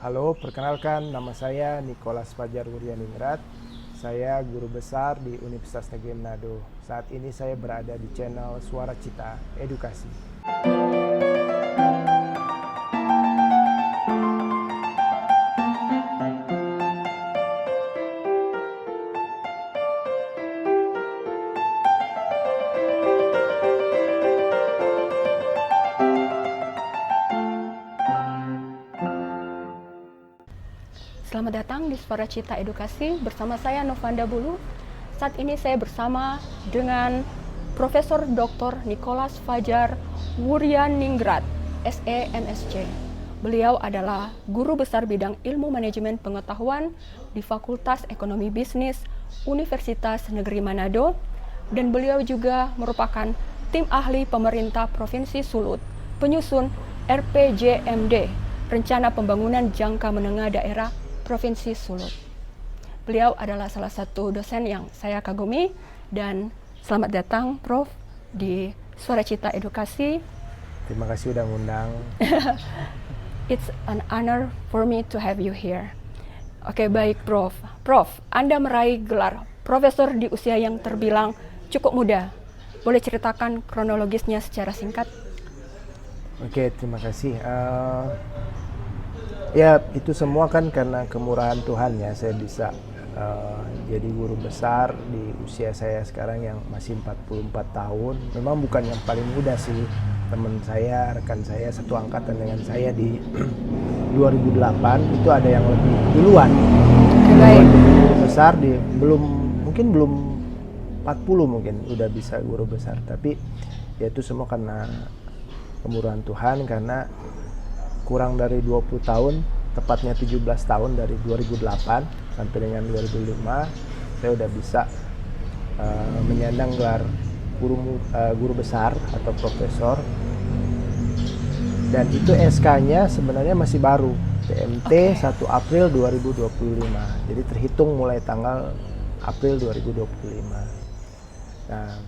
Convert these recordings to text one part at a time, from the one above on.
Halo, perkenalkan nama saya Nicholas Fajar Wuryaningrat. Saya guru besar di Universitas Negeri Manado. Saat ini saya berada di channel Suara Cita Edukasi. Selamat datang di Suara Cita Edukasi bersama saya Novanda Bulu. Saat ini saya bersama dengan Profesor Dr. Nicholas Fajar Wuryaningrat, SE MSc. Beliau adalah guru besar bidang ilmu manajemen pengetahuan di Fakultas Ekonomi Bisnis Universitas Negeri Manado, dan beliau juga merupakan tim ahli pemerintah Provinsi Sulut, penyusun RPJMD, Rencana Pembangunan Jangka Menengah Daerah Provinsi Sulut. Beliau adalah salah satu dosen yang saya kagumi, dan selamat datang Prof di Suara Cita Edukasi. Terima kasih udah ngundang. It's an honor for me to have you here. Oke, baik Prof. Prof, Anda meraih gelar profesor di usia yang terbilang cukup muda. Boleh ceritakan kronologisnya secara singkat? Oke, terima kasih. Ya, itu semua kan karena kemurahan Tuhan ya, saya bisa jadi guru besar di usia saya sekarang yang masih 44 tahun. Memang bukan yang paling muda sih, teman saya, rekan saya satu angkatan dengan saya di 2008 itu ada yang lebih duluan. Baik. Guru besar mungkin belum 40 mungkin udah bisa guru besar, tapi ya itu semua karena kemurahan Tuhan, karena kurang dari 20 tahun, tepatnya 17 tahun dari 2008 sampai dengan 2005, saya udah bisa menyandang gelar guru besar atau profesor. Dan itu SK-nya sebenarnya masih baru, PMT 1 April 2025. Jadi terhitung mulai tanggal April 2025. Nah,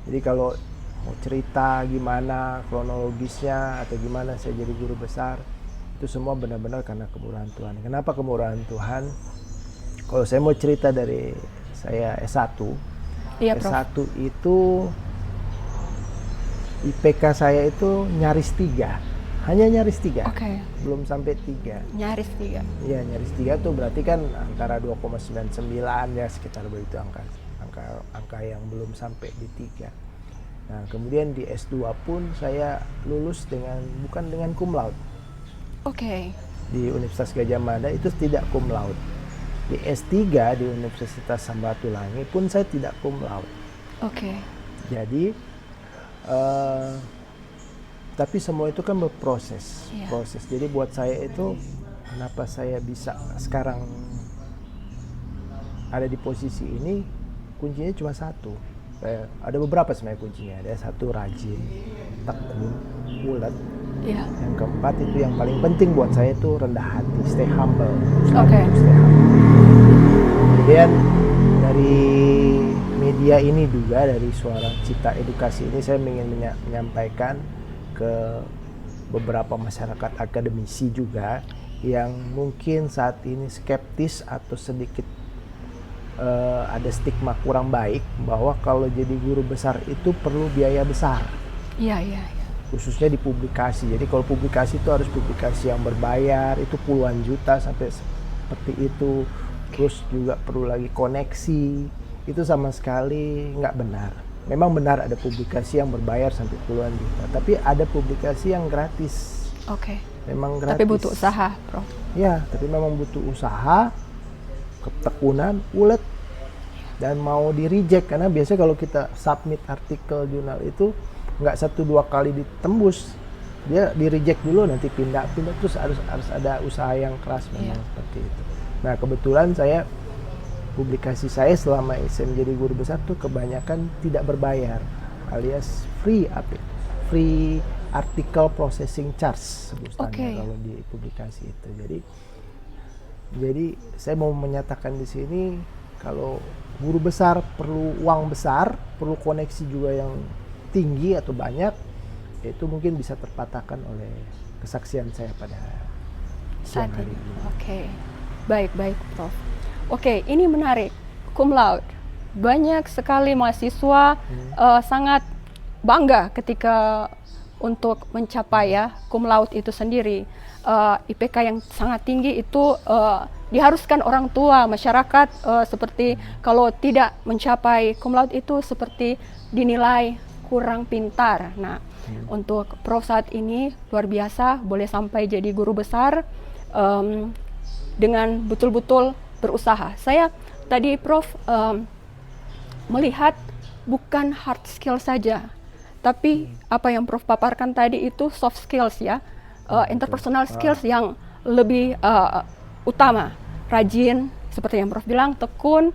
jadi kalau mau cerita gimana kronologisnya atau gimana saya jadi guru besar, itu semua benar-benar karena kemurahan Tuhan. Kenapa kemurahan Tuhan? Kalau saya mau cerita dari saya S1, Iya, Prof. S1 itu IPK saya itu nyaris 3, hanya nyaris 3, Oke. belum sampai 3. Nyaris 3. Iya, nyaris 3 tuh berarti kan antara 2,99 ya, sekitar begitu angka yang belum sampai di 3. Nah, kemudian di S2 pun saya lulus bukan dengan cum laude. Oke. Di Universitas Gadjah Mada itu tidak cum laude. Di S3 di Universitas Samratulangi pun saya tidak cum laude. Oke. Jadi, tapi semua itu kan berproses. Iya. Proses. Jadi buat saya itu, kenapa saya bisa sekarang ada di posisi ini, kuncinya cuma satu. Ada beberapa sebenarnya kuncinya. Ada satu, rajin, tekun, ulet. Iya. Yang keempat itu yang paling penting buat saya itu rendah hati, stay humble. Oke. Stay humble. Kemudian dari media ini juga, dari Suara Cita Edukasi ini, saya ingin menyampaikan ke beberapa masyarakat akademisi juga yang mungkin saat ini skeptis atau sedikit ada stigma kurang baik bahwa kalau jadi guru besar itu perlu biaya besar. Iya. Khususnya di publikasi. Jadi kalau publikasi itu harus publikasi yang berbayar, itu puluhan juta sampai seperti itu. Terus juga perlu lagi koneksi. Itu sama sekali nggak benar. Memang benar ada publikasi yang berbayar sampai puluhan juta, tapi ada publikasi yang gratis. Oke. Memang gratis. Tapi butuh usaha, Prof. Ya, tapi memang butuh usaha, ketekunan, ulet, dan mau di reject. Karena biasanya kalau kita submit artikel jurnal itu nggak 1-2 kali ditembus, dia di reject dulu, nanti pindah terus harus ada usaha yang keras memang. Iya. Seperti itu. Nah, kebetulan publikasi saya selama saya menjadi guru besar tuh kebanyakan tidak berbayar, alias free article processing charge sebutannya. Oke. Kalau di publikasi itu. Jadi saya mau menyatakan di sini, kalau guru besar perlu uang besar, perlu koneksi juga yang tinggi atau banyak, itu mungkin bisa terpatahkan oleh kesaksian saya pada saat siang hari ini. ini. Oke, baik Prof. Oke, ini menarik. Cum laude, banyak sekali mahasiswa sangat bangga ketika untuk mencapai ya cum laude itu sendiri. IPK yang sangat tinggi itu diharuskan orang tua, masyarakat seperti kalau tidak mencapai cum laude itu seperti dinilai kurang pintar. Nah, untuk Prof saat ini luar biasa, boleh sampai jadi guru besar dengan betul-betul berusaha. Saya tadi Prof melihat bukan hard skill saja, tapi apa yang Prof paparkan tadi itu soft skills ya, interpersonal skills yang lebih utama, rajin, seperti yang Prof bilang, tekun,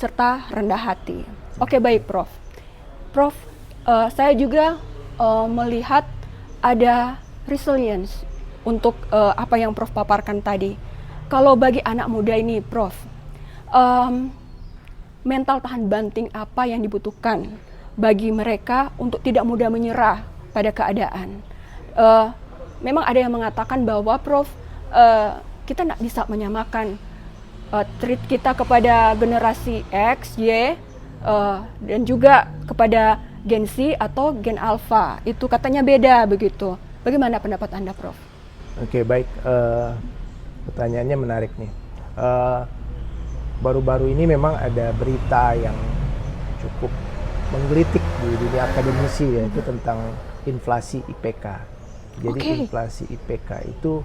serta rendah hati. Oke, baik Prof. Prof, saya juga melihat ada resilience untuk apa yang Prof paparkan tadi. Kalau bagi anak muda ini, Prof, mental tahan banting apa yang dibutuhkan bagi mereka untuk tidak mudah menyerah pada keadaan? Memang ada yang mengatakan bahwa Prof, kita tidak bisa menyamakan treat kita kepada generasi X, Y, dan juga kepada Gen Z atau Gen Alpha. Itu katanya beda begitu. Bagaimana pendapat Anda, Prof? Oke, baik. Pertanyaannya menarik nih. Baru-baru ini memang ada berita yang cukup menggelitik di dunia akademisi, yaitu tentang inflasi IPK. Jadi inflasi IPK itu,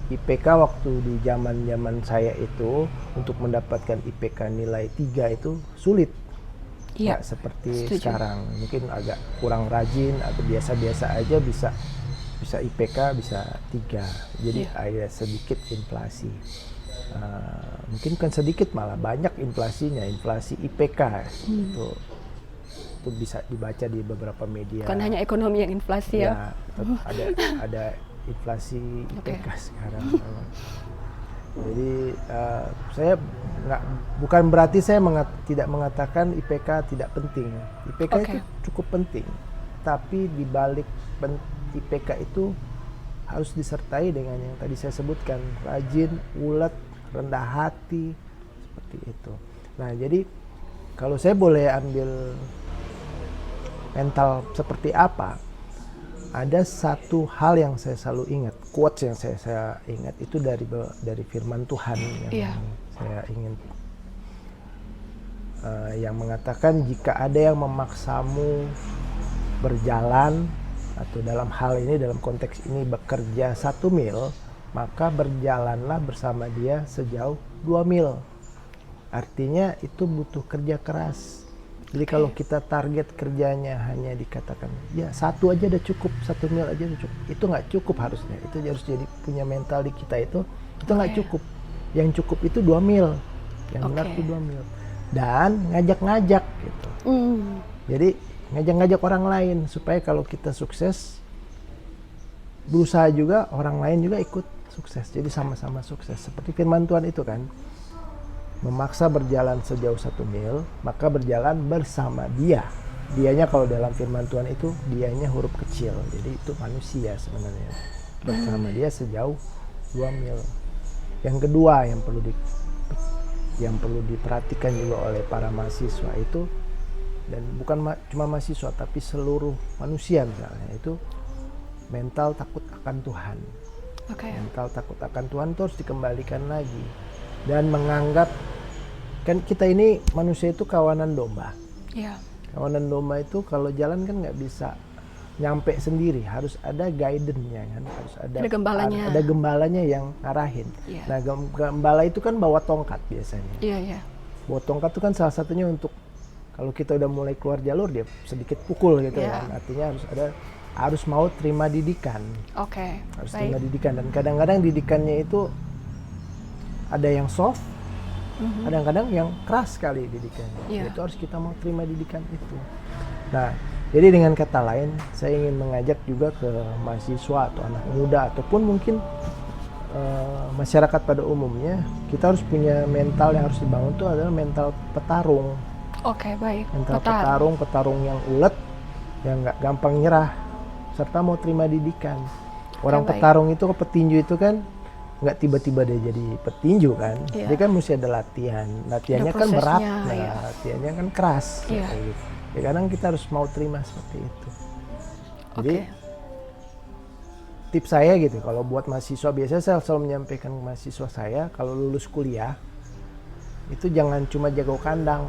IPK waktu di zaman saya itu untuk mendapatkan IPK nilai 3 itu sulit. Iya, Nggak seperti setuju. sekarang, mungkin agak kurang rajin atau biasa-biasa aja bisa IPK bisa 3. Jadi ada sedikit inflasi. Mungkin kan sedikit, malah banyak inflasinya, inflasi IPK itu bisa dibaca di beberapa media. Bukan hanya ekonomi yang inflasi ya. Ada inflasi IPK sekarang. Jadi saya bukan berarti saya tidak mengatakan IPK tidak penting. IPK itu cukup penting, tapi di balik IPK itu harus disertai dengan yang tadi saya sebutkan, rajin, ulet, rendah hati, seperti itu. Nah, jadi kalau saya boleh ambil mental seperti apa, ada satu hal yang saya selalu ingat, quotes yang saya ingat itu dari firman Tuhan yang saya ingin yang mengatakan, jika ada yang memaksamu berjalan, atau dalam hal ini, dalam konteks ini bekerja 1 mil, maka berjalanlah bersama dia sejauh 2 mil. Artinya itu butuh kerja keras. Jadi kalau kita target kerjanya hanya dikatakan ya 1 aja udah cukup, 1 mil aja udah cukup, itu nggak cukup harusnya. Itu harus jadi punya mental di kita itu nggak cukup. Yang cukup itu 2 mil, yang benar itu 2 mil. Dan ngajak-ngajak gitu. Jadi ngajak-ngajak orang lain supaya kalau kita sukses, berusaha juga orang lain juga ikut sukses. Jadi sama-sama sukses. Seperti firman Tuhan itu kan, memaksa berjalan sejauh 1 mil, maka berjalan bersama dia. Dianya kalau dalam firman Tuhan itu, dianya huruf kecil. Jadi itu manusia sebenarnya. Bersama dia sejauh 2 mil. Yang kedua yang perlu diperhatikan juga oleh para mahasiswa itu, dan bukan cuma mahasiswa tapi seluruh manusia misalnya, itu mental takut akan Tuhan. Mental takut akan Tuhan itu harus dikembalikan lagi, dan menganggap kan kita ini manusia itu kawanan domba. Kawanan domba itu kalau jalan kan nggak bisa nyampe sendiri, harus ada guidance-nya kan, harus ada gembalanya yang ngarahin. Nah, gembala itu kan bawa tongkat biasanya. Bawa tongkat itu kan salah satunya untuk kalau kita udah mulai keluar jalur, dia sedikit pukul gitu kan. Artinya harus mau terima didikan. Harus terima didikan, dan kadang-kadang didikannya itu ada yang soft, kadang-kadang yang keras sekali didikannya. Itu harus kita mau terima didikan itu. Nah, jadi dengan kata lain, saya ingin mengajak juga ke mahasiswa atau anak muda ataupun mungkin masyarakat pada umumnya, kita harus punya mental yang harus dibangun itu adalah mental petarung. Mental petarung yang ulet, yang nggak gampang nyerah, serta mau terima didikan. Orang petarung itu, petinju itu kan nggak tiba-tiba dia jadi petinju kan. Iya. Dia kan mesti ada latihan. Latihannya Ada kan berat, prosesnya, nah, iya. latihannya kan keras. Iya. Kayak gitu. Ya kadang kita harus mau terima seperti itu. Jadi Oke. tips saya gitu, kalau buat mahasiswa, biasanya saya selalu menyampaikan ke mahasiswa saya, kalau lulus kuliah itu jangan cuma jago kandang,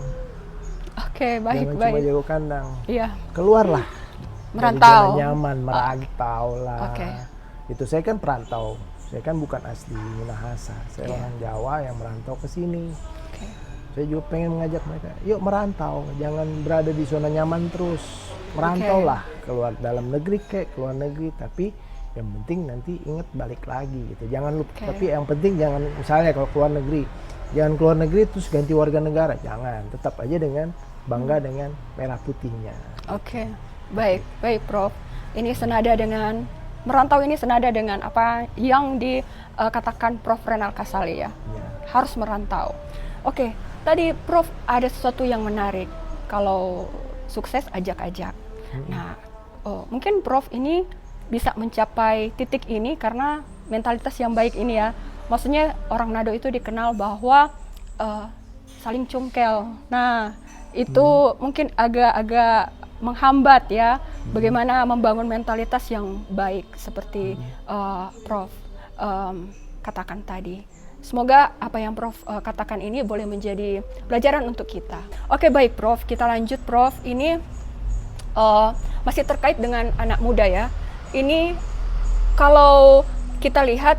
Oke, baik, jangan cuma baik. jago kandang, Iya. keluarlah dari Merantau. zona nyaman, merantau lah. Oke. Itu saya kan perantau, saya kan bukan asli Minahasa, saya Iya. orang Jawa yang merantau ke sini. Oke. Saya juga pengen mengajak mereka, yuk merantau, jangan berada di zona nyaman terus, merantau lah, keluar dalam negeri kayak keluar negeri, tapi yang penting nanti ingat balik lagi gitu, jangan lupa. Oke. Tapi yang penting jangan, misalnya kalau keluar negeri, jangan keluar negeri terus ganti warga negara, jangan, tetap aja dengan bangga dengan merah putihnya. Oke, baik, baik, Prof. Ini senada dengan merantau, ini senada dengan apa yang dikatakan Prof. Renal Kasali ya. Ya. Harus merantau. Oke, tadi Prof ada sesuatu yang menarik. Kalau sukses ajak-ajak. Nah, mungkin Prof ini bisa mencapai titik ini karena mentalitas yang baik ini ya. Maksudnya orang Nado itu dikenal bahwa saling congkel. Nah, itu mungkin agak-agak menghambat ya bagaimana membangun mentalitas yang baik seperti Prof katakan tadi. Semoga apa yang Prof katakan ini boleh menjadi pelajaran untuk kita. Oke, baik Prof, kita lanjut Prof. Ini masih terkait dengan anak muda ya. Ini kalau kita lihat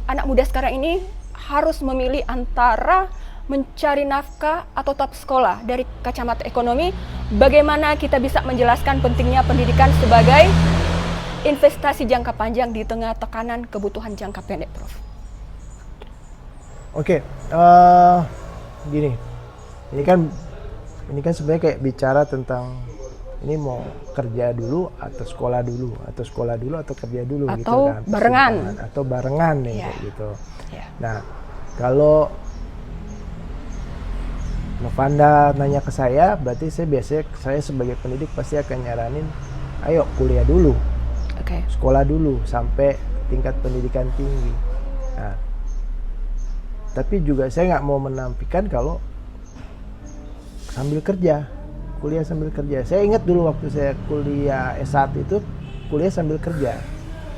anak muda sekarang ini harus memilih antara mencari nafkah atau tetap sekolah. Dari kacamata ekonomi, bagaimana kita bisa menjelaskan pentingnya pendidikan sebagai investasi jangka panjang di tengah tekanan kebutuhan jangka pendek, Prof? Oke, gini, ini kan sebenarnya kayak bicara tentang ini mau kerja dulu atau sekolah dulu atau kerja dulu Atau gitu kan, barengan. atau barengan nih Iya. kayak gitu. Ya. Nah, kalau Novanda nanya ke saya, berarti saya sebagai pendidik pasti akan nyaranin, ayo kuliah dulu, Oke. sekolah dulu sampai tingkat pendidikan tinggi. Nah, tapi juga saya nggak mau menampilkan kalau sambil kerja, kuliah sambil kerja. Saya ingat dulu waktu saya kuliah S1 itu kuliah sambil kerja.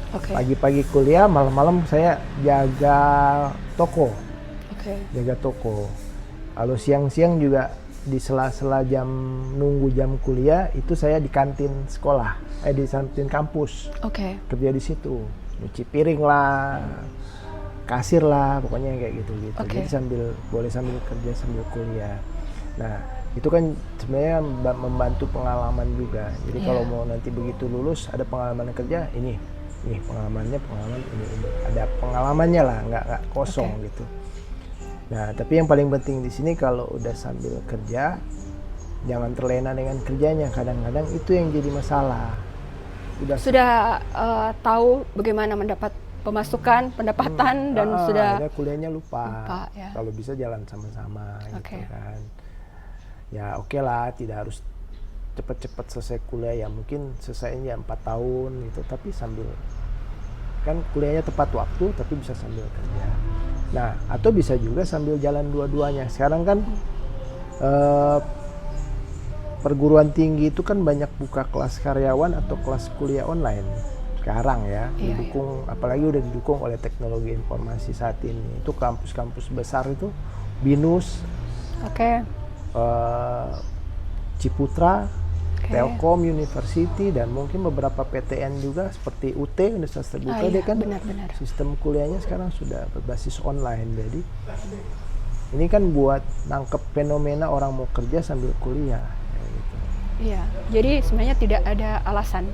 Oke. Pagi-pagi kuliah, malam-malam saya jaga toko. Oke. Jaga toko. Lalu siang-siang juga di sela-sela jam nunggu jam kuliah itu saya di kantin sekolah, di kantin kampus. Oke. Kerja di situ, nyuci piring lah, kasir lah, pokoknya kayak gitu-gitu. Oke. Jadi boleh sambil kerja sambil kuliah. Nah, itu kan sebenarnya membantu pengalaman juga. Jadi Iya. kalau mau nanti begitu lulus ada pengalaman kerja, ini pengalaman ini ada pengalamannya lah, nggak kosong Oke. gitu. Nah, tapi yang paling penting di sini kalau udah sambil kerja, jangan terlena dengan kerjanya. Kadang-kadang itu yang jadi masalah. Sudah tahu bagaimana mendapat pemasukan, pendapatan dan sudah akhirnya kuliahnya lupa ya. Kalau bisa jalan sama-sama Oke. gitu kan. Ya oke lah, tidak harus cepat-cepat selesai kuliah ya, mungkin selesainya 4 tahun gitu, tapi sambil kan kuliahnya tepat waktu tapi bisa sambil kerja. Nah, atau bisa juga sambil jalan dua-duanya. Sekarang kan perguruan tinggi itu kan banyak buka kelas karyawan atau kelas kuliah online sekarang ya. Iya, Didukung, apalagi udah didukung oleh teknologi informasi saat ini. Itu kampus-kampus besar itu BINUS, Oke. Ciputra, Oke. Telkom University, dan mungkin beberapa PTN juga seperti UT, Universitas Terbuka. Iya, Dia kan benar-benar. sistem kuliahnya sekarang sudah berbasis online. Jadi ini kan buat nangkep fenomena orang mau kerja sambil kuliah kayak gitu. Iya. Jadi sebenarnya tidak ada alasan.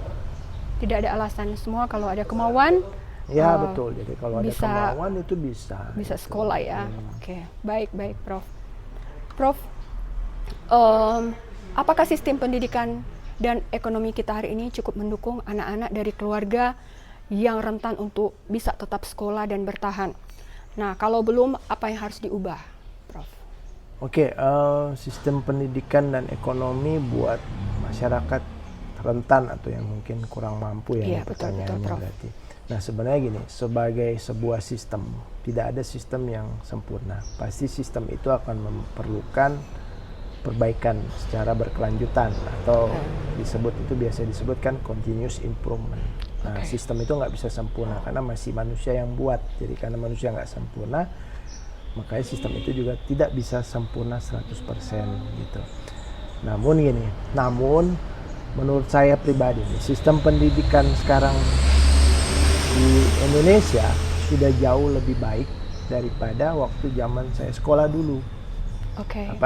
Tidak ada alasan, semua kalau ada kemauan Ya betul. Jadi kalau ada bisa- kemauan itu bisa. bisa gitu. sekolah ya. Oke, baik Prof. Prof, apakah sistem pendidikan dan ekonomi kita hari ini cukup mendukung anak-anak dari keluarga yang rentan untuk bisa tetap sekolah dan bertahan? Nah, kalau belum, apa yang harus diubah, Prof? Oke, sistem pendidikan dan ekonomi buat masyarakat rentan atau yang mungkin kurang mampu ya, Iya, ini betul, pertanyaannya Prof. berarti. Nah sebenarnya gini, sebagai sebuah sistem, tidak ada sistem yang sempurna. Pasti sistem itu akan memerlukan perbaikan secara berkelanjutan, atau biasa disebutkan continuous improvement. Nah sistem itu nggak bisa sempurna karena masih manusia yang buat. Jadi karena manusia nggak sempurna, makanya sistem itu juga tidak bisa sempurna 100% gitu. Namun menurut saya pribadi, sistem pendidikan sekarang di Indonesia sudah jauh lebih baik daripada waktu zaman saya sekolah dulu.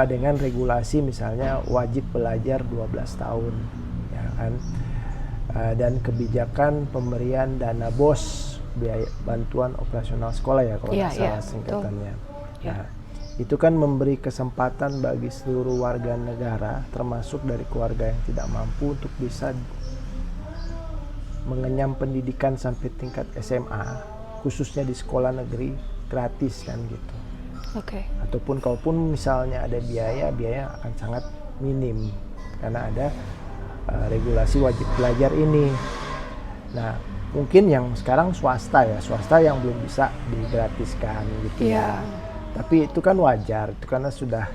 Dengan regulasi misalnya wajib belajar 12 tahun, ya kan? Dan kebijakan pemberian dana BOS, biaya bantuan operasional sekolah ya kalau nggak salah singkatannya. Nah, itu kan memberi kesempatan bagi seluruh warga negara, termasuk dari keluarga yang tidak mampu, untuk bisa mengenyam pendidikan sampai tingkat SMA, khususnya di sekolah negeri, gratis kan gitu. Ataupun kalaupun misalnya ada biaya akan sangat minim karena ada regulasi wajib belajar ini. Nah, mungkin yang sekarang swasta yang belum bisa digratiskan gitu ya. Tapi itu kan wajar, itu karena sudah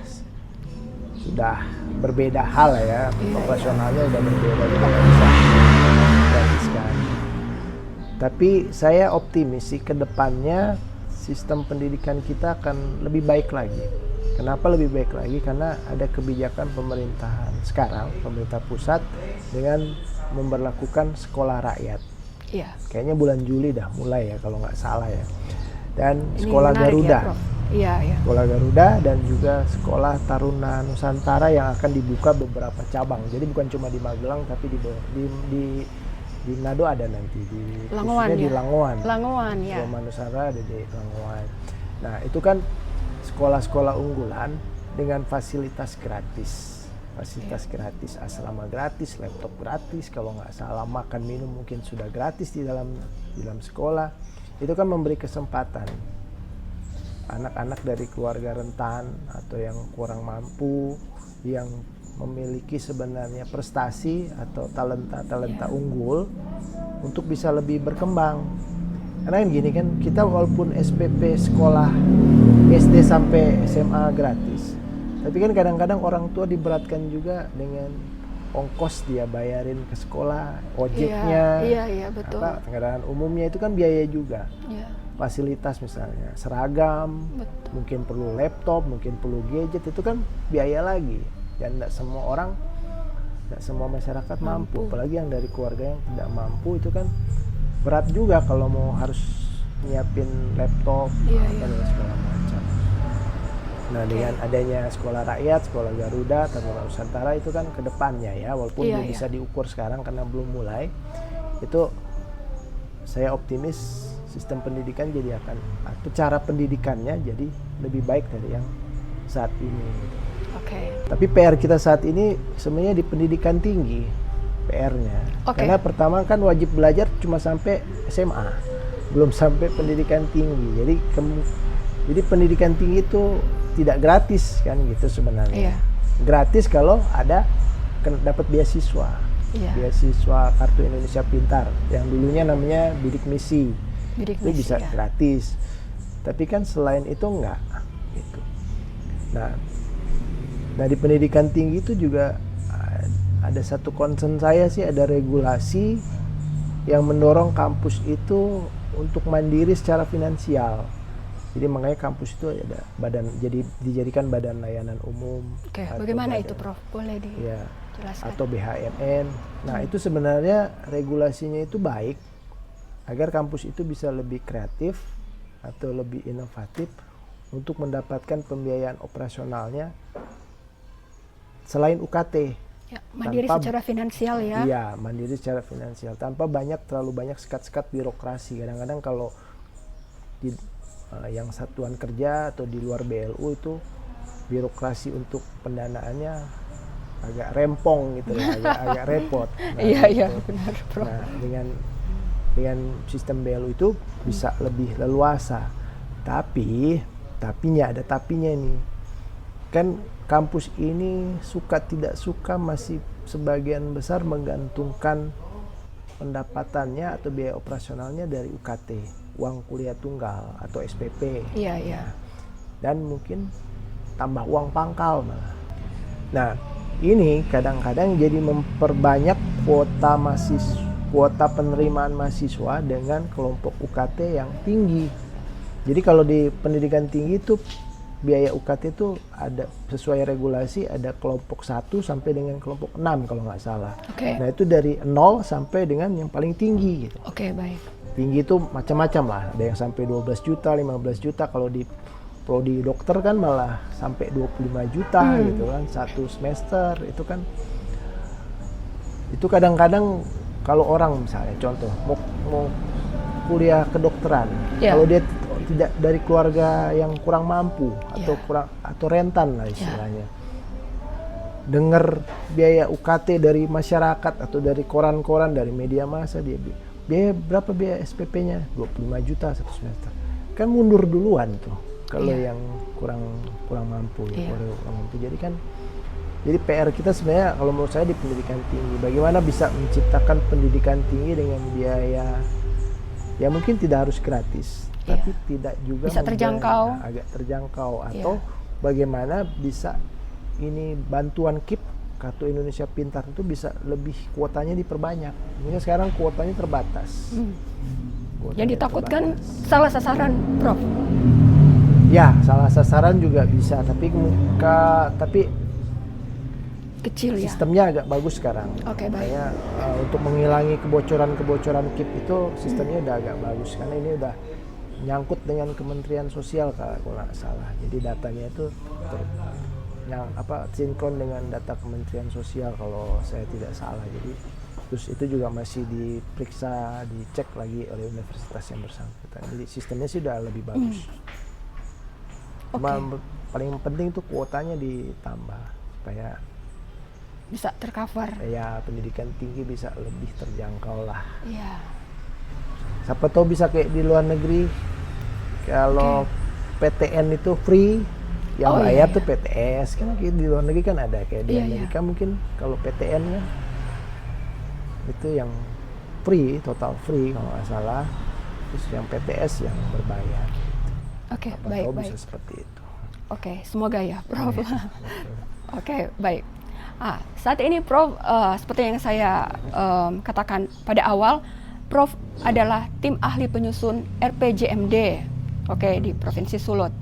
berbeda hal ya, operasionalnya udah berbeda, kita nggak bisa gratiskan. Tapi saya optimis sih ke depannya sistem pendidikan kita akan lebih baik lagi. Kenapa lebih baik lagi? Karena ada kebijakan pemerintahan sekarang, pemerintah pusat, dengan memberlakukan sekolah rakyat. Kayaknya bulan Juli dah mulai ya kalau nggak salah ya. Dan ini sekolah Garuda. Sekolah Garuda dan juga sekolah Taruna Nusantara yang akan dibuka beberapa cabang. Jadi bukan cuma di Magelang tapi di Manado ada nanti, di Langowan ya. Sekolah Nusantara ada di Langowan. Nah itu kan sekolah-sekolah unggulan dengan fasilitas gratis, gratis, asrama gratis, laptop gratis, kalau nggak salah makan minum mungkin sudah gratis di dalam sekolah. Itu kan memberi kesempatan anak-anak dari keluarga rentan atau yang kurang mampu, yang memiliki sebenarnya prestasi atau talenta unggul untuk bisa lebih berkembang. Karena gini kan, kita walaupun SPP sekolah SD sampai SMA gratis, tapi kan kadang-kadang orang tua diberatkan juga dengan ongkos dia bayarin ke sekolah, ojeknya, betul. Kendaraan umumnya itu kan biaya juga. Fasilitas misalnya seragam, mungkin perlu laptop, mungkin perlu gadget, itu kan biaya lagi. Dan tidak semua masyarakat mampu, apalagi yang dari keluarga yang tidak mampu, itu kan berat juga kalau mau harus nyiapin laptop dan segala macam. Nah dengan adanya sekolah rakyat, sekolah Garuda, Taruna Nusantara itu kan kedepannya ya, walaupun belum bisa diukur sekarang karena belum mulai, itu saya optimis sistem pendidikan jadi atau cara pendidikannya jadi lebih baik dari yang saat ini. Tapi PR kita saat ini sebenarnya di pendidikan tinggi PR-nya. Karena pertama kan wajib belajar cuma sampai SMA, belum sampai pendidikan tinggi. Jadi pendidikan tinggi itu tidak gratis kan gitu sebenarnya. Gratis kalau ada dapat beasiswa. Beasiswa Kartu Indonesia Pintar yang dulunya namanya Bidik Misi. Itu bisa gratis. Tapi kan selain itu enggak gitu. Nah di pendidikan tinggi itu juga ada satu concern saya sih, ada regulasi yang mendorong kampus itu untuk mandiri secara finansial. Jadi makanya kampus itu ada dijadikan badan layanan umum. Bagaimana itu Prof? Boleh dijelaskan? Atau BHMN. Nah itu sebenarnya regulasinya itu baik agar kampus itu bisa lebih kreatif atau lebih inovatif untuk mendapatkan pembiayaan operasionalnya selain UKT. Mandiri secara finansial ya. Iya, mandiri secara finansial tanpa terlalu banyak sekat-sekat birokrasi. Kadang-kadang kalau di yang satuan kerja atau di luar BLU itu birokrasi untuk pendanaannya agak rempong gitu ya, agak repot. Iya benar, Prof. Nah, dengan sistem BLU itu bisa lebih leluasa. Tapinya nih. Kan kampus ini suka tidak suka masih sebagian besar menggantungkan pendapatannya atau biaya operasionalnya dari UKT, uang kuliah tunggal atau SPP. Iya, iya. Dan mungkin tambah uang pangkal malah. Nah, ini kadang-kadang jadi memperbanyak kuota penerimaan mahasiswa dengan kelompok UKT yang tinggi. Jadi kalau di pendidikan tinggi itu biaya UKT itu ada sesuai regulasi, ada kelompok 1 sampai dengan kelompok 6 kalau nggak salah. Oke. Nah itu dari 0 sampai dengan yang paling tinggi gitu. Oke, baik. Tinggi itu macam-macam lah, ada yang sampai 12 juta, 15 juta, kalau di prodi dokter kan malah sampai 25 juta gitu kan, satu semester itu kan. Itu kadang-kadang kalau orang misalnya contoh mau kuliah kedokteran, kalau dia tidak dari keluarga yang kurang mampu atau rentan lah istilahnya, dengar biaya UKT dari masyarakat atau dari koran-koran, dari media massa, dia biaya berapa biaya SPP-nya 25 juta satu semester, kan mundur duluan tuh kalau yang kurang mampu kurang mampu. Jadi PR kita sebenarnya kalau menurut saya di pendidikan tinggi, bagaimana bisa menciptakan pendidikan tinggi dengan biaya ya mungkin tidak harus gratis, tapi tidak juga bisa terjangkau, agak terjangkau, atau bagaimana bisa ini bantuan KIP, Kartu Indonesia Pintar itu bisa lebih kuotanya diperbanyak. Mungkin sekarang kuotanya terbatas. Yang ditakutkan salah sasaran, Prof. Ya, salah sasaran juga bisa, tapi kecil ya. Sistemnya agak bagus sekarang. Oke, baik. Makanya untuk menghilangi kebocoran KIP itu sistemnya udah agak bagus, karena ini udah nyangkut dengan Kementerian Sosial kalau nggak salah. Jadi datanya itu sinkron dengan data Kementerian Sosial kalau saya tidak salah. Jadi terus itu juga masih diperiksa, dicek lagi oleh universitas yang bersangkutan. Jadi sistemnya sih udah lebih bagus. Cuma paling penting itu kuotanya ditambah supaya bisa tercover. Ya, pendidikan tinggi bisa lebih terjangkau lah. Iya. Siapa tahu bisa kayak di luar negeri, kalau PTN itu free, yang bayar tuh PTS. Kan di luar negeri kan ada kayak di Amerika mungkin kalau PTN kan itu yang free, total free kalau nggak salah. Terus yang PTS yang berbayar. Oke, Siapa baik, tahu baik. bisa seperti itu. Oke, semoga ya, Prof. Oke, baik. Saat ini Prof, seperti yang saya katakan pada awal, Prof adalah tim ahli penyusun RPJMD, di Provinsi Sulut.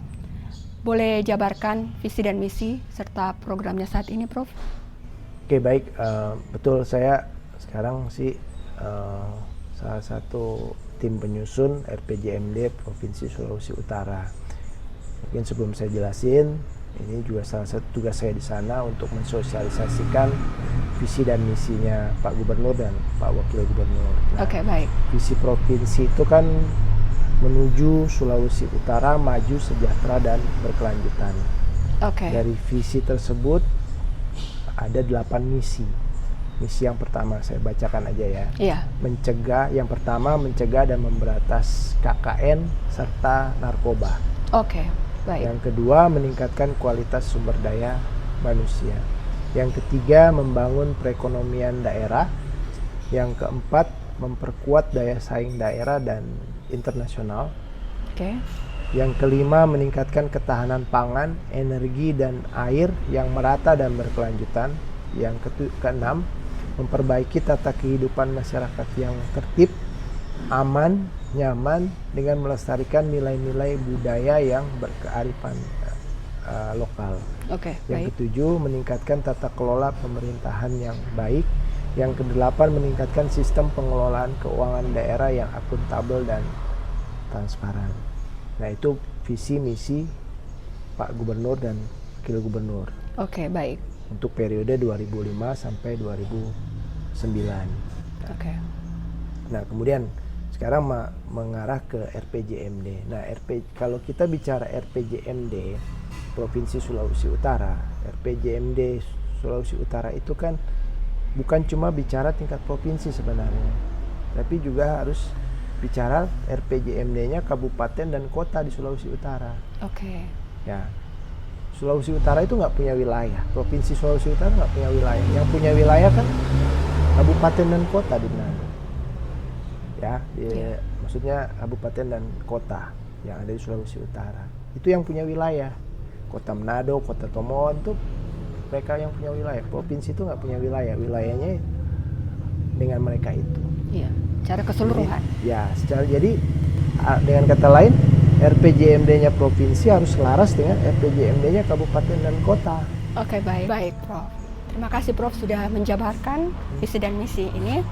Boleh jabarkan visi dan misi serta programnya saat ini, Prof? Oke, baik. Betul, saya sekarang sih salah satu tim penyusun RPJMD Provinsi Sulawesi Utara. Mungkin sebelum saya jelasin, ini juga salah satu tugas saya di sana untuk mensosialisasikan visi dan misinya Pak Gubernur dan Pak Wakil Gubernur. Oke, baik. Visi provinsi itu kan menuju Sulawesi Utara maju, sejahtera dan berkelanjutan. Oke. Dari visi tersebut ada 8 misi. Misi yang pertama saya bacakan aja ya. Iya. Yang pertama mencegah dan memberantas KKN serta narkoba. Oke. Baik. Yang kedua, meningkatkan kualitas sumber daya manusia. Yang ketiga, membangun perekonomian daerah. Yang keempat, memperkuat daya saing daerah dan internasional. Oke. Yang kelima, meningkatkan ketahanan pangan, energi, dan air yang merata dan berkelanjutan. Yang keenam, memperbaiki tata kehidupan masyarakat yang tertib, aman, nyaman dengan melestarikan nilai-nilai budaya yang berkearifan lokal. Oke, Yang baik. ketujuh, meningkatkan tata kelola pemerintahan yang baik. Yang kedelapan, meningkatkan sistem pengelolaan keuangan daerah yang akuntabel dan transparan. Nah, itu visi misi Pak Gubernur dan Wakil Gubernur. Oke, baik. Untuk periode 2005 sampai 2009. Oke. Nah, kemudian sekarang mengarah ke RPJMD. Nah, kalau kita bicara RPJMD Provinsi Sulawesi Utara, RPJMD Sulawesi Utara itu kan bukan cuma bicara tingkat provinsi sebenarnya, tapi juga harus bicara RPJMD-nya kabupaten dan kota di Sulawesi Utara. Oke. Ya, Sulawesi Utara itu nggak punya wilayah. Provinsi Sulawesi Utara nggak punya wilayah. Yang punya wilayah kan kabupaten dan kota di Manado. ya, maksudnya kabupaten dan kota yang ada di Sulawesi Utara. Itu yang punya wilayah. Kota Manado, Kota Tomohon tuh mereka yang punya wilayah. Provinsi itu nggak punya wilayah, wilayahnya dengan mereka itu. Iya, secara keseluruhan. Jadi dengan kata lain, RPJMD-nya provinsi harus selaras dengan RPJMD-nya kabupaten dan kota. Oke, baik Prof. Terima kasih Prof sudah menjabarkan visi dan misi ini.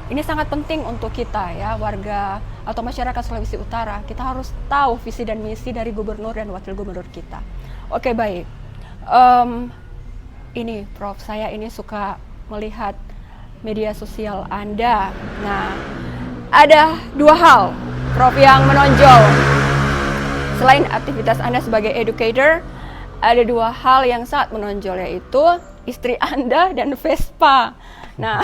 Ini sangat penting untuk kita ya, warga atau masyarakat Sulawesi Utara. Kita harus tahu visi dan misi dari gubernur dan wakil gubernur kita. Oke, baik. Ini Prof, saya ini suka melihat media sosial Anda. Nah, ada dua hal Prof yang menonjol. Selain aktivitas Anda sebagai educator, ada dua hal yang sangat menonjol, yaitu istri Anda dan Vespa. Nah,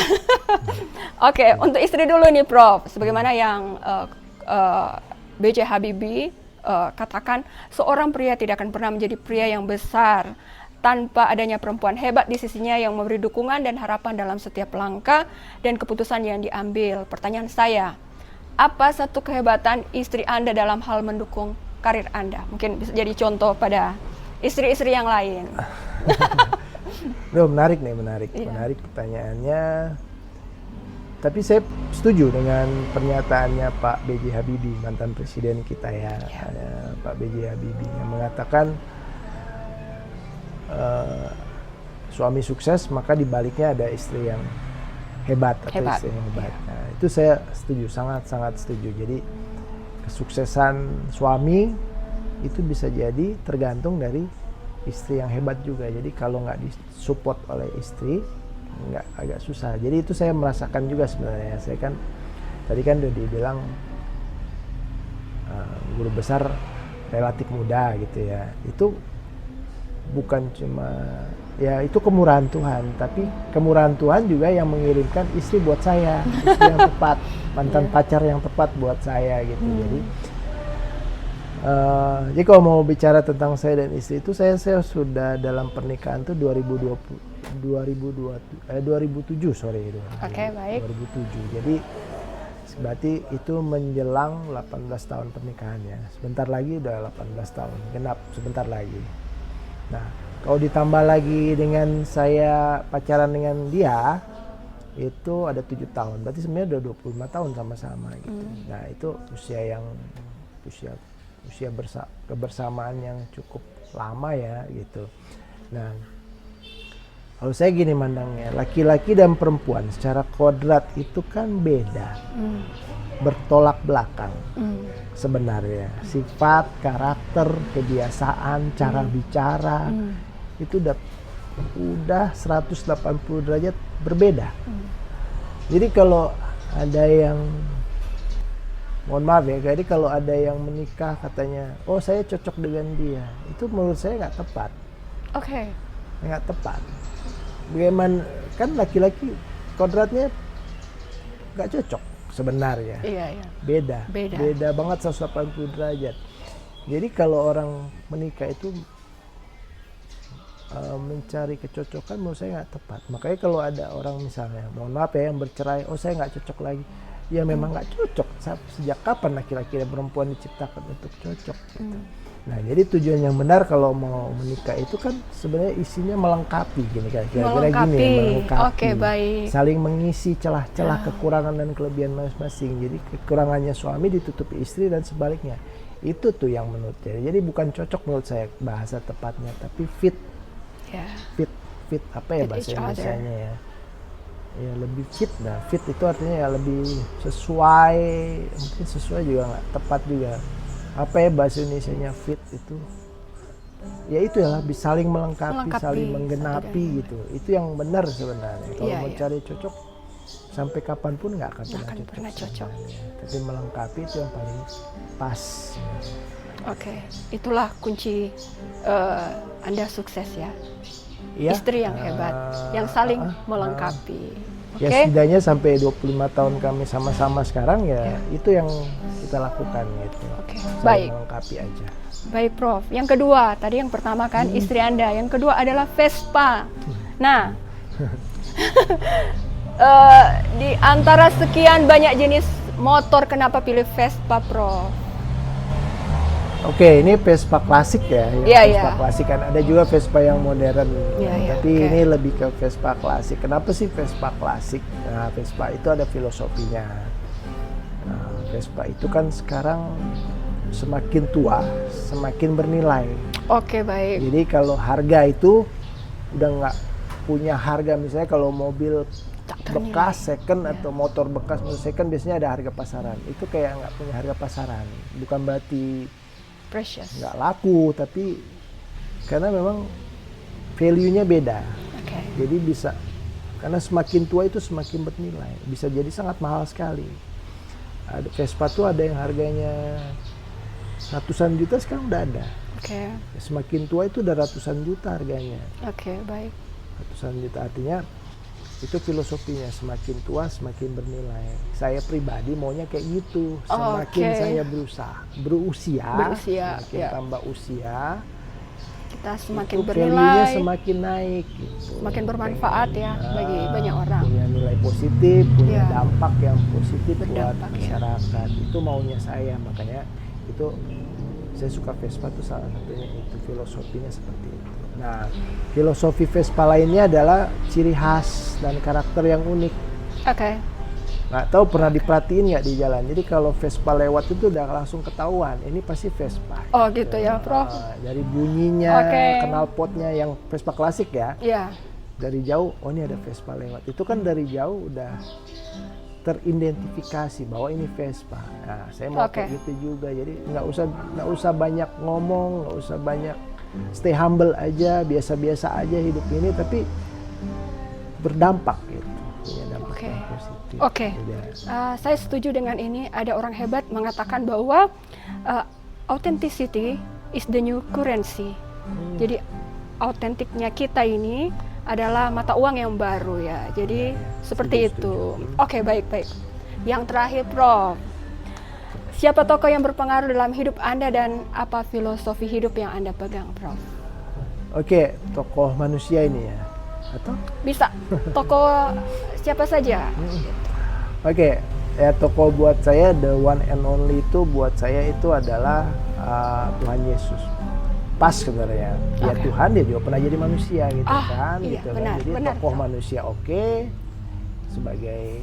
oke, untuk istri dulu nih Prof. Sebagaimana yang B.J. Habibie katakan, seorang pria tidak akan pernah menjadi pria yang besar tanpa adanya perempuan hebat di sisinya yang memberi dukungan dan harapan dalam setiap langkah dan keputusan yang diambil. Pertanyaan saya, apa satu kehebatan istri Anda dalam hal mendukung karir Anda? Mungkin bisa jadi contoh pada istri-istri yang lain. Menarik pertanyaannya. Tapi saya setuju dengan pernyataannya Pak B.J. Habibie, mantan presiden kita ya. Pak B.J. Habibie yang mengatakan suami sukses maka dibaliknya ada istri yang hebat. Istri yang hebat. Nah, itu saya setuju, sangat setuju. Jadi kesuksesan suami itu bisa jadi tergantung dari istri yang hebat juga. Jadi kalau nggak disupport oleh istri, nggak, agak susah. Jadi itu saya merasakan juga sebenarnya. Saya kan tadi kan udah dibilang guru besar relatif muda gitu ya. Itu bukan cuma ya itu kemurahan Tuhan, tapi kemurahan Tuhan juga yang mengirimkan istri buat saya, istri yang tepat, mantan pacar yang tepat buat saya gitu. Jadi kalau mau bicara tentang saya dan istri itu, saya sudah dalam pernikahan tuh 2007 sorry. Oke, baik. 2007. Jadi berarti itu menjelang 18 tahun pernikahannya. Sebentar lagi udah 18 tahun, genap sebentar lagi. Nah, kalau ditambah lagi dengan saya pacaran dengan dia, itu ada 7 tahun. Berarti sebenarnya udah 25 tahun sama-sama gitu. Nah, itu usia kebersamaan yang cukup lama ya gitu. Nah, kalau saya gini mandangnya, laki-laki dan perempuan secara kodrat itu kan beda, bertolak belakang sebenarnya. Sifat, karakter, kebiasaan, cara bicara itu udah 180 derajat berbeda. Jadi kalau ada yang mohon maaf ya, jadi kalau ada yang menikah katanya, oh saya cocok dengan dia, itu menurut saya nggak tepat. Oke. Nggak tepat. Bagaimana, kan laki-laki kodratnya nggak cocok sebenarnya. Iya. Beda banget 180 derajat. Jadi kalau orang menikah itu mencari kecocokan, menurut saya nggak tepat. Makanya kalau ada orang misalnya, mohon maaf ya, yang bercerai, oh saya nggak cocok lagi. Ya memang nggak cocok. Sejak kapan laki-laki dan perempuan diciptakan untuk cocok? Gitu. Nah, jadi tujuan yang benar kalau mau menikah itu kan sebenarnya isinya melengkapi, gini kan, kira-kira gini ya, melengkapi. Oke, baik. Saling mengisi celah-celah kekurangan dan kelebihan masing-masing. Jadi kekurangannya suami ditutupi istri dan sebaliknya. Itu tuh yang menurut saya. Jadi bukan cocok menurut saya bahasa tepatnya, tapi fit. Fit apa ya bahasa Indonesianya ya? Ya lebih fit. Nah, fit itu artinya ya lebih sesuai, mungkin sesuai juga nggak tepat juga. Apa ya bahasa Indonesianya fit itu? Ya itu ya, bisa saling melengkapi, saling menggenapi gitu. Itu yang benar sebenarnya. Kalau mau cari cocok, sampai kapanpun nggak akan pernah cocok. Tapi melengkapi itu yang paling pas. Oke, itulah kunci Anda sukses ya. Istri yang hebat, yang saling melengkapi. Ya setidaknya sampai 25 tahun kami sama-sama sekarang ya, itu yang kita lakukan gitu. Baik. Melengkapi aja. Baik Prof. Yang kedua, tadi yang pertama kan istri Anda, yang kedua adalah Vespa. Nah, di antara sekian banyak jenis motor kenapa pilih Vespa, Prof? Oke, ini Vespa klasik ya. Iya, Vespa iya. klasik kan. Ada juga Vespa yang modern. Iya, iya, Tapi oke. ini lebih ke Vespa klasik. Kenapa sih Vespa klasik? Nah, Vespa itu ada filosofinya. Nah, Vespa itu kan sekarang semakin tua, semakin bernilai. Oke, baik. Jadi kalau harga itu udah nggak punya harga. Misalnya kalau mobil Tak ternilai. bekas second Ya. atau motor bekas motor second biasanya ada harga pasaran. Itu kayak nggak punya harga pasaran. Bukan berarti Precious. nggak laku, tapi karena memang value-nya beda. Oke. Jadi bisa, karena semakin tua itu semakin bernilai, bisa jadi sangat mahal sekali. Ada Vespa tuh ada yang harganya ratusan juta, sekarang udah ada. Oke. Semakin tua itu udah ratusan juta harganya. Oke, baik. Ratusan juta, artinya itu filosofinya, semakin tua semakin bernilai. Saya pribadi maunya kayak gitu. Semakin Oke. saya berusia, semakin ya. tambah usia, Kita semakin itu value-nya bernilai, semakin naik gitu. semakin bermanfaat ya bagi banyak orang. Punya nilai positif, punya Ya. dampak yang positif buat Berdampak, ya. masyarakat. Itu maunya saya, makanya itu saya suka Vespa tuh salah satunya itu, filosofinya seperti itu. Nah, filosofi Vespa lainnya adalah ciri khas dan karakter yang unik. Oke. Nggak tahu pernah diperhatiin nggak di jalan. Jadi kalau Vespa lewat itu udah langsung ketahuan, ini pasti Vespa. Oh, gitu ya, Prof. Dari bunyinya, Oke. knalpotnya yang Vespa klasik ya. Iya. Dari jauh, oh ini ada Vespa lewat. Itu kan dari jauh udah teridentifikasi bahwa ini Vespa. Nah, saya mau Oke. kayak gitu juga. Jadi nggak usah banyak ngomong, nggak usah banyak, stay humble aja, biasa-biasa aja hidup ini, tapi berdampak gitu, punya dampak Oke. yang positif. Oke. Udah. Saya setuju dengan ini. Ada orang hebat mengatakan bahwa authenticity is the new currency. Jadi autentiknya kita ini adalah mata uang yang baru ya. Jadi seperti setuju. itu. Oke, baik. Yang terakhir, Prof. Siapa tokoh yang berpengaruh dalam hidup Anda dan apa filosofi hidup yang Anda pegang, Prof? Oke, tokoh manusia ini ya, atau? Bisa tokoh siapa saja. Oke, ya tokoh buat saya the one and only itu buat saya itu adalah Tuhan Yesus. Pas sebenarnya. Ya Oke. Tuhan dia juga pernah jadi manusia gitu kan, iya, gitu benar, kan. Jadi benar. tokoh manusia oke, sebagai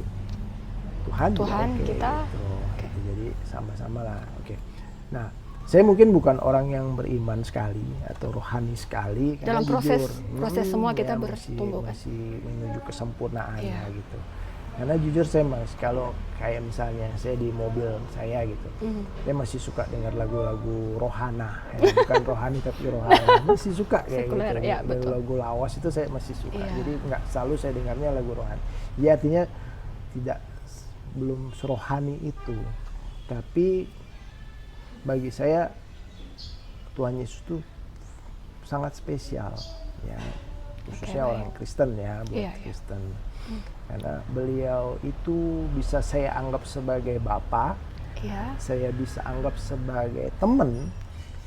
Tuhan juga Tuhan oke, kita, gitu. oke. Jadi sama-sama lah. Oke. Nah, saya mungkin bukan orang yang beriman sekali atau rohani sekali karena Dalam proses jujur, semua kita ya bertumbuh kan. masih menuju kesempurnaan Iya. ya gitu. Karena jujur saya kalau kayak misalnya saya di mobil saya gitu, saya masih suka dengar lagu-lagu rohana, ya. Bukan rohani tapi rohana, masih suka kayak Sekuler, gitu. ya, betul. Lagu lawas itu saya masih suka, Iya. jadi nggak selalu saya dengarnya lagu rohani. Ya artinya belum serohani itu, tapi bagi saya Tuhan Yesus itu sangat spesial, ya khususnya baik. orang Kristen ya, buat Iya, iya. Kristen. Karena beliau itu bisa saya anggap sebagai Bapa, Iya. saya bisa anggap sebagai teman,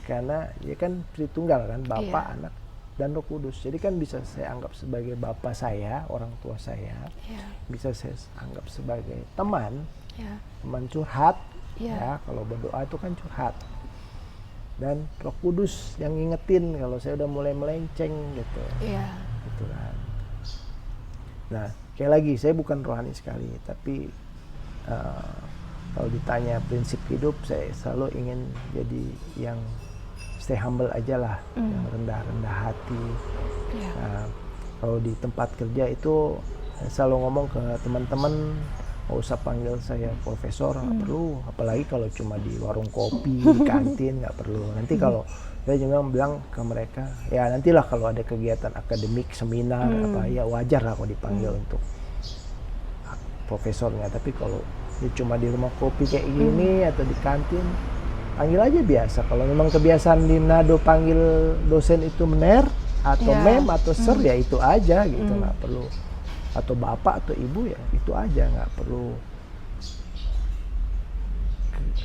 karena dia kan Tritunggal kan, Bapa, Iya. Anak, dan Roh Kudus. Jadi kan bisa saya anggap sebagai Bapa saya, orang tua saya, Iya. bisa saya anggap sebagai teman, Iya. teman curhat, Iya. ya kalau berdoa itu kan curhat. Dan Roh Kudus yang ngingetin kalau saya udah mulai melenceng gitu. Iya. Gitu kan. Nah, kayak lagi saya bukan rohani sekali, tapi kalau ditanya prinsip hidup, saya selalu ingin jadi yang stay humble aja lah, yang rendah-rendah hati. Iya. Nah, kalau di tempat kerja itu saya selalu ngomong ke teman-teman, nggak usah panggil saya profesor, nggak perlu. Apalagi kalau cuma di warung kopi, di kantin, nggak perlu. Nanti kalau saya juga bilang ke mereka, ya nantilah kalau ada kegiatan akademik, seminar, apa ya wajar lah kalau dipanggil untuk profesornya. Tapi kalau dia cuma di rumah kopi kayak gini atau di kantin, panggil aja biasa. Kalau memang kebiasaan di Nado panggil dosen itu mener atau Ya. mem atau sir, ya itu aja gitu, nggak perlu. Atau bapak atau ibu, ya itu aja, nggak perlu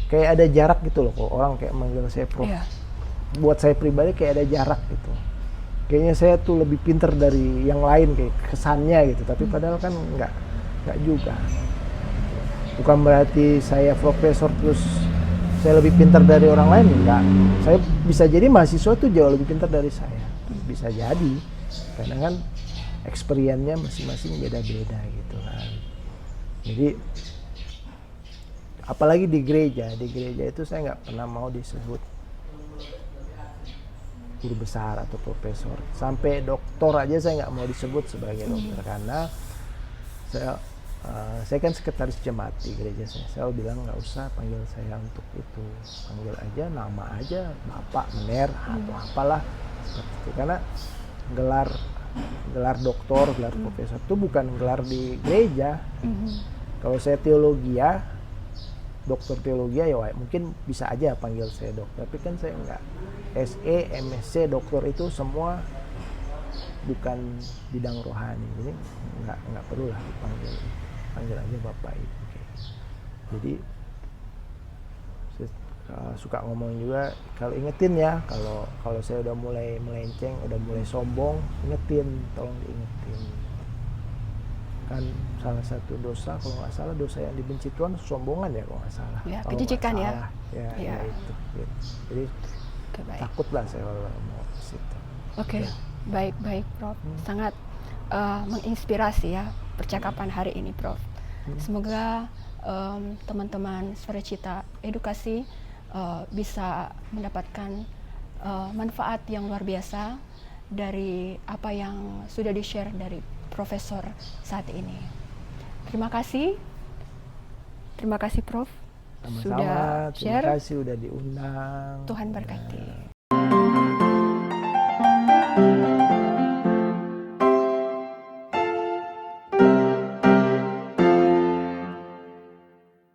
kayak ada jarak gitu loh. Kalau orang kayak manggil saya prof, Iya. buat saya pribadi kayak ada jarak gitu. Kayaknya saya tuh lebih pinter dari yang lain kayak kesannya gitu, tapi padahal kan nggak juga. bukan berarti saya profesor terus saya lebih pintar dari orang lain, enggak. Saya bisa jadi mahasiswa tuh jauh lebih pintar dari saya, bisa jadi, karena kan experience-nya masing-masing beda-beda gitu kan. Jadi apalagi di gereja itu saya nggak pernah mau disebut guru besar atau profesor, sampai doktor aja saya nggak mau disebut sebagai dokter, karena saya kan sekretaris jemaat di gereja saya bilang nggak usah panggil saya untuk itu, panggil aja nama aja bapak, mener atau apalah seperti itu, karena gelar doktor, gelar profesor itu bukan gelar di gereja. Kalau saya teologi ya, dokter teologi ya mungkin bisa aja panggil saya dokter, tapi kan saya enggak. SE, MSc, doktor itu semua bukan bidang rohani, jadi nggak perlu lah dipanggil, panggil aja bapak itu. Jadi saya suka ngomong juga, kalau ingetin ya, kalau saya udah mulai melenceng, udah mulai sombong, ingetin, tolong diingetin. Kan salah satu dosa, kalau nggak salah dosa yang dibenci Tuhan sombongan ya, kalau nggak salah. Ya, kejujukan ya. Ya itu. Gitu. Jadi takut lah saya kalau mau ke situ. Oke. Baik Prof. Sangat menginspirasi ya percakapan hari ini, Prof. Semoga teman-teman Suara Cita Edukasi bisa mendapatkan manfaat yang luar biasa dari apa yang sudah di-share dari Profesor saat ini. Terima kasih Prof. Sama-sama, sudah share. terima kasih udah diundang. Tuhan berkati.